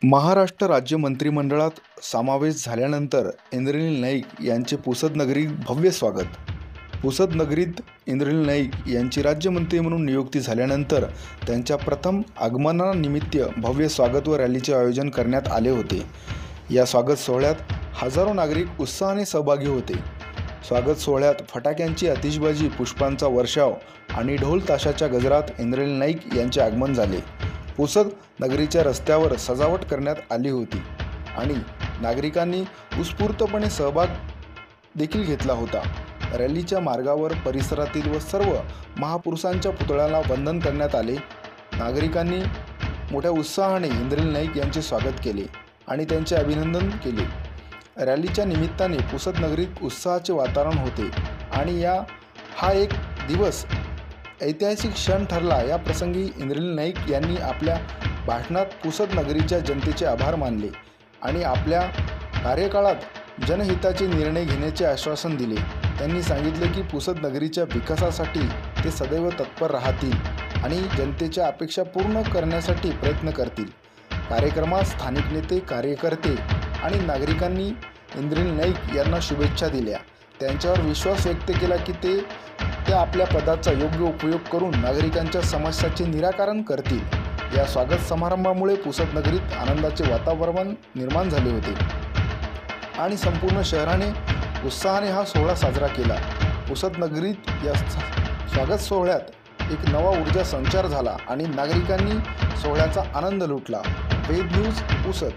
महाराष्ट्र राज्य मंत्रिमंडळात समावेश झाल्यानंतर इंद्रनील नाईक यांचे पुसद नगरीत भव्य स्वागत। पुसद नगरीत इंद्रनील नाईक यांची राज्यमंत्री म्हणून नियुक्ती झाल्यानंतर त्यांच्या प्रथम आगमनानिमित्त भव्य स्वागत व रॅलीचे आयोजन करण्यात आले होते। या स्वागत सोहळ्यात हजारो नागरिक उत्साहाने सहभागी होते। स्वागत सोहळ्यात फटाक्यांची आतिषबाजी, पुष्पांचा वर्षाव आणि ढोल ताशाच्या गजरात इंद्रनील नाईक यांचे आगमन झाले। पुसद नगरीच्या रस्त्यावर सजावट करण्यात आली होती आणि नागरिकांनी उत्स्फूर्तपणे सहभाग देखील घेतला होता। रॅलीच्या मार्गावर परिसरातील व सर्व महापुरुषांच्या पुतळ्याला वंदन करण्यात आले। नागरिकांनी मोठ्या उत्साहाने इंद्रनील नाईक यांचे स्वागत केले आणि त्यांचे अभिनंदन केले। रॅलीच्या निमित्ताने पुसद नगरीत उत्साहाचे वातावरण होते आणि हा एक दिवस ऐतिहासिक क्षण ठरला। या प्रसंगी इंद्रनील नाईक यांनी आपल्या भाषणात पुसद नगरीच्या जनतेचे आभार मानले आणि आपल्या कार्यकाळात जनहिताचे निर्णय घेण्याचे आश्वासन दिले। त्यांनी सांगितले की पुसद नगरीच्या विकासासाठी ते सदैव तत्पर राहतील आणि जनतेच्या अपेक्षा पूर्ण करण्यासाठी प्रयत्न करतील। कार्यक्रमात स्थानिक नेते, कार्यकर्ते आणि नागरिकांनी इंद्रनील नाईक यांना शुभेच्छा दिल्या। त्यांच्यावर विश्वास व्यक्त केला की ते आपल्या पदाचा योग्य उपयोग करून नागरिकांच्या समस्यांचे निराकरण करतील। या स्वागत समारंभामुळे पुसद नगरीत आनंदाचे वातावरण निर्माण झाले होते आणि संपूर्ण शहराने उत्साहाने हा सोहळा साजरा केला। पुसद नगरीत या स्वागत सोहळ्यात एक नवा ऊर्जा संचार झाला आणि नागरिकांनी सोहळ्याचा आनंद लुटला। वेद न्यूज पुसद।